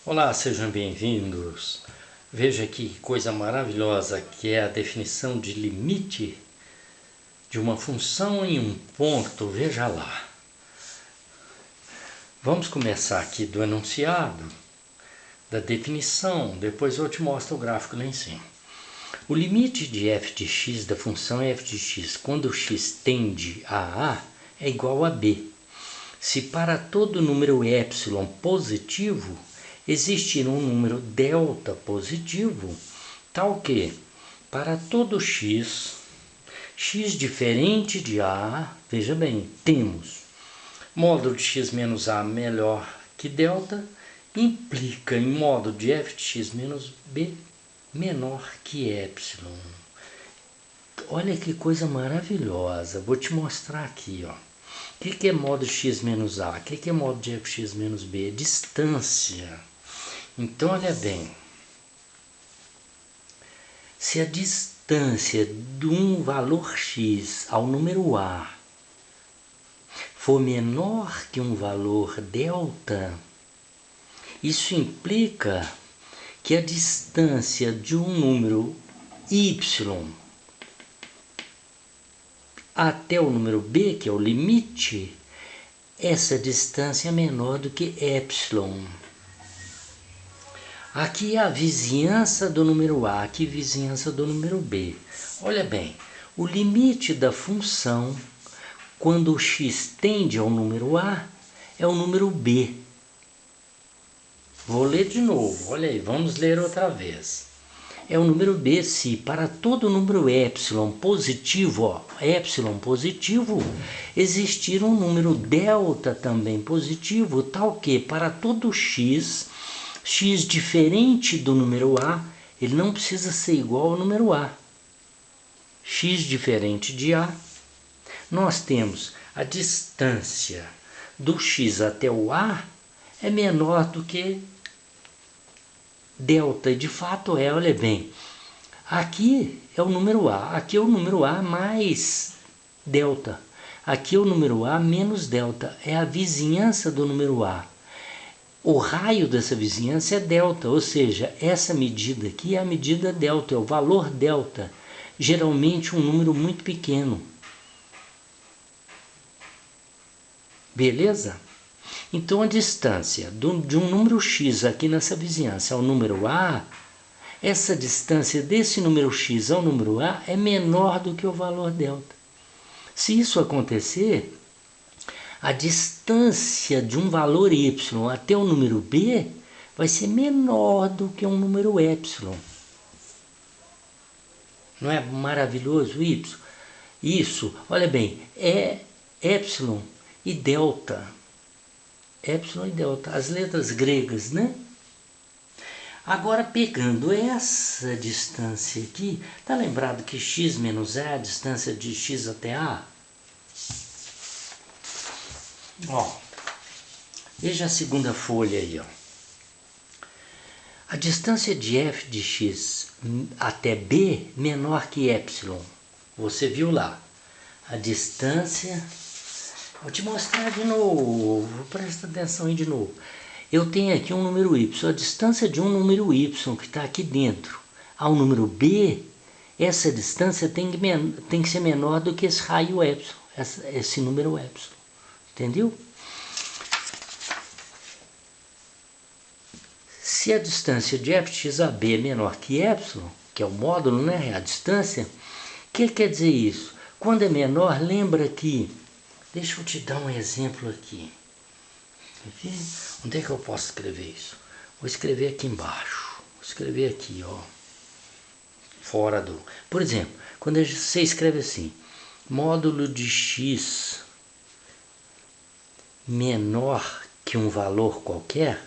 Olá, sejam bem-vindos. Veja que coisa maravilhosa que é a definição de limite de uma função em um ponto. Veja lá. Vamos começar aqui do enunciado, da definição, depois eu te mostro o gráfico lá em cima. O limite de f de x da função f de x quando x tende a A é igual a B. Se para todo número epsilon positivo existir um número delta positivo, tal que, para todo x diferente de A, veja bem, temos módulo de x menos A melhor que delta, implica em módulo de f de x menos B menor que epsilon. Olha que coisa maravilhosa, vou te mostrar aqui, ó. O que é módulo de x menos A? O que é módulo de f de x menos B? Distância. Então, olha bem, se a distância de um valor x ao número A for menor que um valor delta, isso implica que a distância de um número y até o número b, que é o limite, essa distância é menor do que epsilon. Aqui é a vizinhança do número A, aqui a vizinhança do número B. Olha bem, o limite da função, quando o x tende ao número A, é o número B. Vou ler de novo, olha aí, vamos ler outra vez. É o número B se para todo número epsilon positivo, existir um número delta também positivo, tal que para todo x diferente do número A, ele não precisa ser igual ao número A. X diferente de A, nós temos a distância do x até o A é menor do que delta. E de fato é, olha bem, aqui é o número A, aqui é o número A mais delta. Aqui é o número A menos delta, é a vizinhança do número A. O raio dessa vizinhança é delta, ou seja, essa medida aqui é a medida delta, é o valor delta, geralmente um número muito pequeno. Beleza? Então a distância de um número x aqui nessa vizinhança ao número A, essa distância desse número x ao número A é menor do que o valor delta. Se isso acontecer, a distância de um valor y até o número b vai ser menor do que um número epsilon. Não é maravilhoso isso? Isso, olha bem, é epsilon e delta. Epsilon e delta, as letras gregas, né? Agora, pegando essa distância aqui, tá lembrado que x menos a é a distância de x até A? Ó, veja a segunda folha aí, ó. A distância de f de x até b menor que epsilon. Você viu lá. A distância... Vou te mostrar de novo. Presta atenção aí de novo. Eu tenho aqui um número y. A distância de um número y que está aqui dentro ao número b, essa distância tem que ser menor do que esse raio epsilon. Esse número epsilon. Entendeu? Se a distância de f de x a b é menor que epsilon, que é o módulo, né, a distância, o que quer dizer isso? Quando é menor, lembra que... Deixa eu te dar um exemplo aqui. Onde é que eu posso escrever isso? Vou escrever aqui embaixo. Vou escrever aqui, ó. Fora do... Por exemplo, quando você escreve assim, módulo de x menor que um valor qualquer,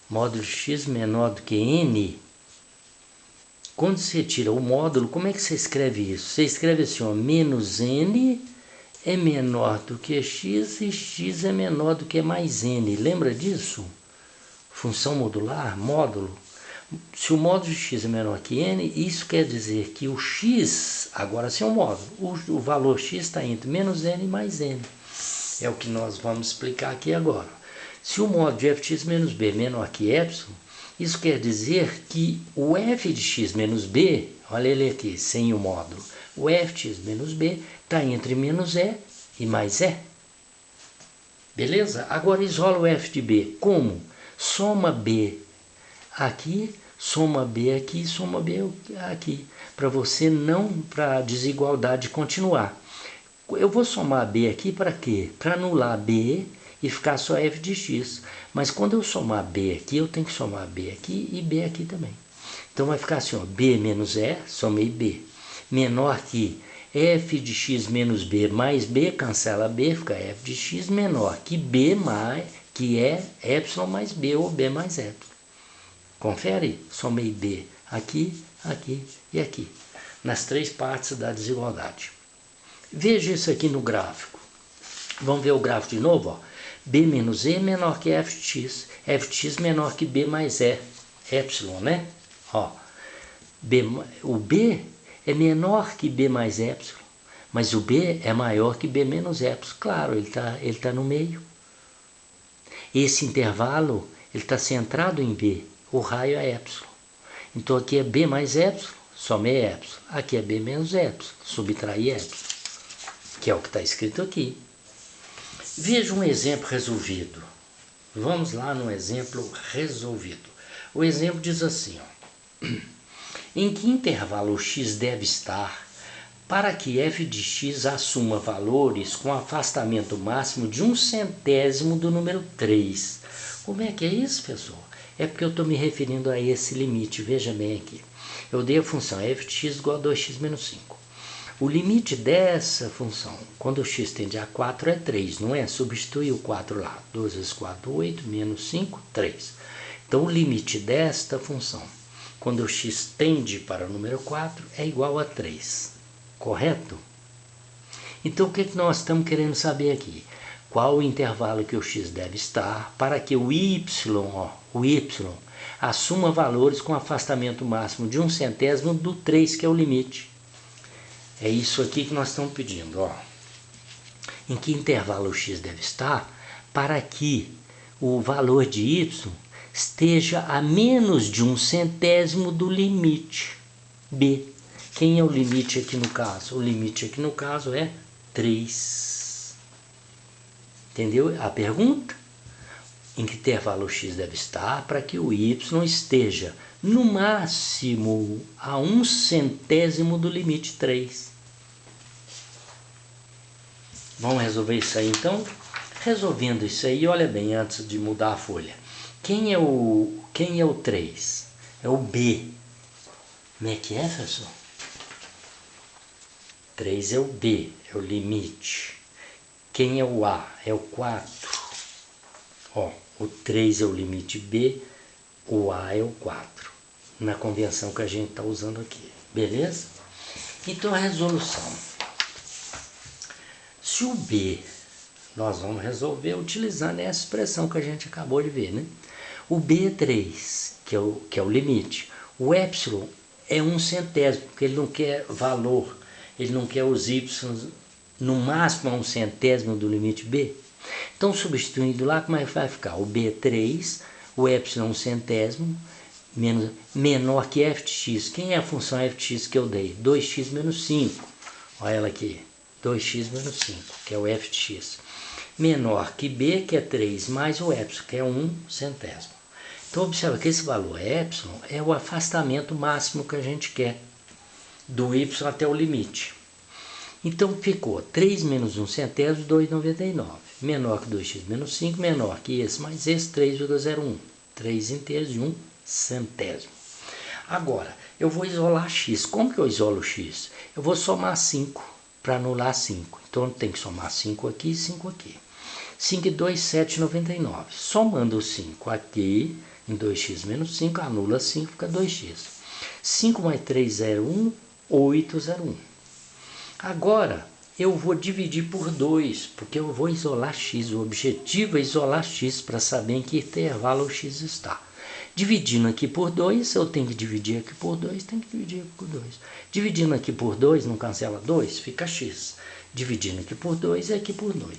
módulo de x menor do que n, quando você tira o módulo, como é que você escreve isso? Você escreve assim, ó, menos n é menor do que x e x é menor do que mais n. Lembra disso? Função modular, módulo. Se o módulo de x é menor que n, isso quer dizer que o x, agora sim é um módulo, o valor x está entre menos n e mais n. É o que nós vamos explicar aqui agora. Se o módulo de f de x menos b é menor que epsilon, isso quer dizer que o f de x menos b, olha ele aqui, sem o módulo, o f de x menos b está entre menos e e mais e. Beleza? Agora isola o f de b. Como? Soma b aqui, soma b aqui, soma b aqui. Para você não, para a desigualdade continuar. Eu vou somar b aqui para quê? Para anular b e ficar só f de x. Mas quando eu somar b aqui, eu tenho que somar b aqui e b aqui também. Então vai ficar assim, ó, b menos e, somei b. Menor que f de x menos b mais b, cancela b, fica f de x menor que b mais, que é epsilon mais b ou b mais epsilon. Confere? Somei b aqui, aqui e aqui. Nas três partes da desigualdade. Veja isso aqui no gráfico. Vamos ver o gráfico de novo, ó. B menos e menor que f de x. F de x menor que b mais e. Epsilon, né? Ó, o b é menor que b mais epsilon. Mas o b é maior que b menos epsilon. Claro, ele tá no meio. Esse intervalo ele está centrado em b. O raio é epsilon. Então aqui é b mais epsilon, somei epsilon. Aqui é b menos epsilon, subtrair epsilon. Que é o que está escrito aqui. Veja um exemplo resolvido. Vamos lá no exemplo resolvido. O exemplo diz assim, ó. Em que intervalo x deve estar para que f de x assuma valores com afastamento máximo de 1/100º do número 3? Como é que é isso, pessoal? É porque eu estou me referindo a esse limite. Veja bem aqui. Eu dei a função f de x igual a 2x menos 5. O limite dessa função, quando o x tende a 4, é 3, não é? Substitui o 4 lá. 2 vezes 4, 8, menos 5, 3. Então, o limite desta função, quando o x tende para o número 4, é igual a 3. Correto? Então, o que nós estamos querendo saber aqui? Qual o intervalo que o x deve estar para que o y, assuma valores com afastamento máximo de 1/100º do 3, que é o limite. É isso aqui que nós estamos pedindo, ó. Em que intervalo o x deve estar para que o valor de y esteja a menos de 1/100º do limite b. Quem é o limite aqui no caso? O limite aqui no caso é 3. Entendeu a pergunta? Em que intervalo o x deve estar para que o y esteja no máximo a 1/100º do limite 3. Vamos resolver isso aí então? Resolvendo isso aí, olha bem, antes de mudar a folha. Quem é o 3? É o b. Como é que é, professor? 3 é o b, é o limite. Quem é o a? É o 4. Ó, o 3 é o limite b, o a é o 4. Na convenção que a gente está usando aqui. Beleza? Então a resolução. Se o b, nós vamos resolver utilizando essa expressão que a gente acabou de ver, né? O b é 3, que é o limite. O epsilon é 1/100º, porque ele não quer valor, ele não quer os y no máximo a 1/100º do limite b. Então, substituindo lá, como é que vai ficar? O b é 3, o epsilon 1/100º, menor que f de x. Quem é a função f de x que eu dei? 2x menos 5. Olha ela aqui. 2x menos 5, que é o f de x. Menor que b, que é 3, mais o epsilon, que é 1/100º. Então, observa que esse valor epsilon é o afastamento máximo que a gente quer do y até o limite. Então, ficou 3 menos 1/100º, 2,99. Menor que 2x menos 5, menor que esse mais esse, 3,01. 3/100º de 1/100º. Agora, eu vou isolar x. Como que eu isolo x? Eu vou somar 5. Para anular 5. Então, tem que somar 5 aqui e 5 aqui. 5 e 2, 7,99. Somando o 5 aqui, em 2x menos 5, anula 5, fica 2x. 5 mais 3, 0,1, 8,01. Agora, eu vou dividir por 2, porque eu vou isolar x. O objetivo é isolar x para saber em que intervalo o x está. Dividindo aqui por 2, eu tenho que dividir aqui por 2, tenho que dividir aqui por 2. Dividindo aqui por 2, não cancela 2, fica x. Dividindo aqui por 2 é aqui por 2.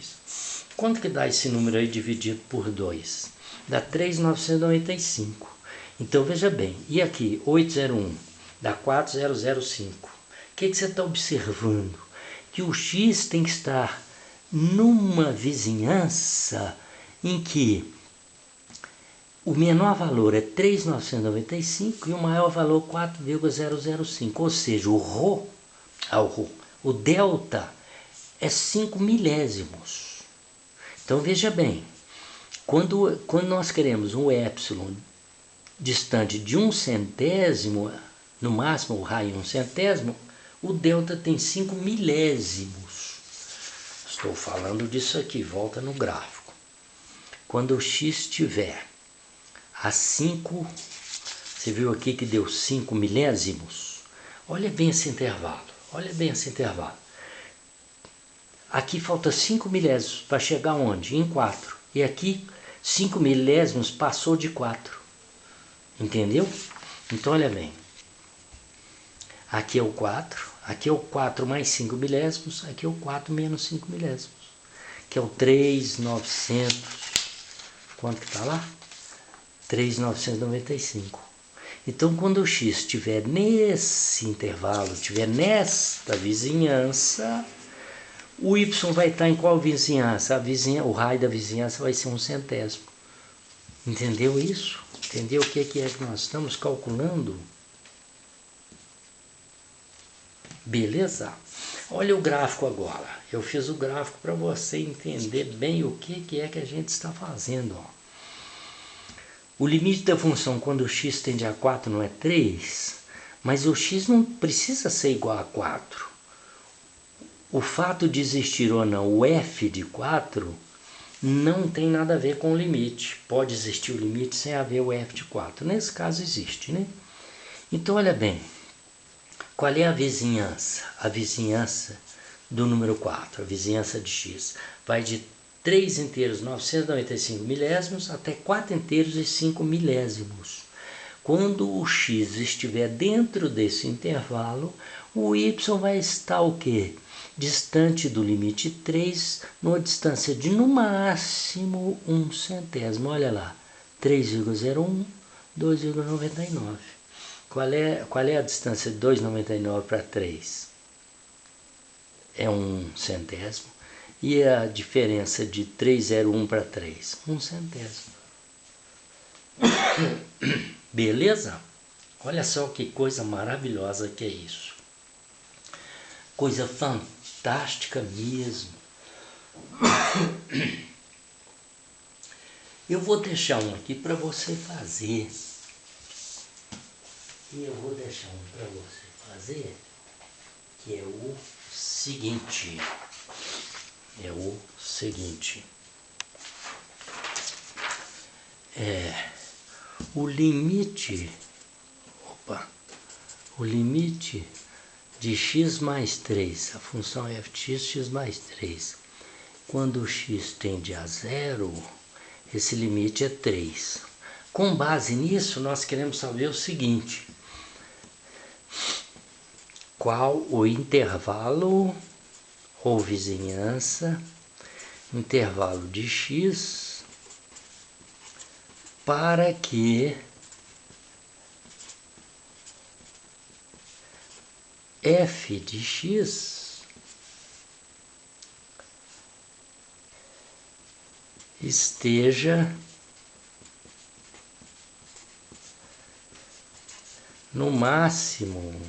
Quanto que dá esse número aí dividido por 2? Dá 3.995. Então veja bem, e aqui 801 dá 4.005. O que você está observando? Que o x tem que estar numa vizinhança em que o menor valor é 3.995 e o maior valor 4,005. Ou seja, o delta é 5 milésimos. Então veja bem, quando nós queremos um epsilon distante de 1 centésimo, no máximo o raio 1 centésimo, o delta tem 5 milésimos. Estou falando disso aqui, volta no gráfico. Quando o x estiver a 5, você viu aqui que deu 5 milésimos? Olha bem esse intervalo, olha bem esse intervalo. Aqui falta 5 milésimos para chegar onde? Em 4. E aqui 5 milésimos passou de 4. Entendeu? Então olha bem. Aqui é o 4, aqui é o 4 mais 5 milésimos, aqui é o 4 menos 5 milésimos. Que é o 3.900. Quanto que está lá? 3.995. Então quando o x estiver nesse intervalo, estiver nesta vizinhança, o y vai estar em qual vizinhança? O raio da vizinhança vai ser 1 centésimo. Entendeu isso? Entendeu o que é que nós estamos calculando? Beleza? Olha o gráfico agora. Eu fiz o gráfico para você entender bem o que é que a gente está fazendo. Ó. O limite da função quando o x tende a 4 não é 3, mas o x não precisa ser igual a 4. O fato de existir ou não o f de 4 não tem nada a ver com o limite. Pode existir o limite sem haver o f de 4. Nesse caso existe, né? Então olha bem, qual é a vizinhança? A vizinhança do número 4, a vizinhança de x, vai de 3 inteiros 995 milésimos até 4 inteiros e 5 milésimos. Quando o x estiver dentro desse intervalo, o y vai estar o quê? Distante do limite 3, numa distância de no máximo 1 centésimo. Olha lá, 3,01, 2,99. Qual é a distância de 2,99 para 3? É 1 centésimo. E a diferença de 3,01 para 3? 1 centésimo. Beleza? Olha só que coisa maravilhosa que é isso. Coisa fantástica mesmo. Eu vou deixar um aqui para você fazer. E eu vou deixar um para você fazer, que é o seguinte. O limite de x mais 3, a função f de x mais 3, quando o x tende a 0, esse limite é 3. Com base nisso, nós queremos saber o seguinte: qual o intervalo ou vizinhança, intervalo de x, para que f de x esteja no máximo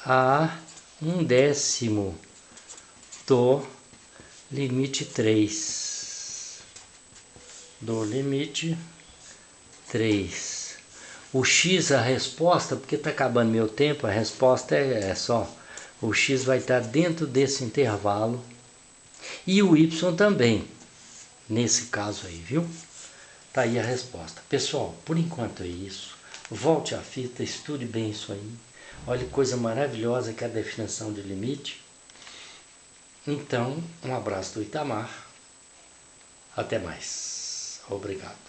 a 1/10 do limite 3. Do limite 3. O x, a resposta, porque está acabando meu tempo, a resposta é só. O x vai estar dentro desse intervalo. E o y também. Nesse caso aí, viu? Tá aí a resposta. Pessoal, por enquanto é isso. Volte à fita, estude bem isso aí. Olha que coisa maravilhosa que é a definição de limite. Então, um abraço do Itamar. Até mais. Obrigado.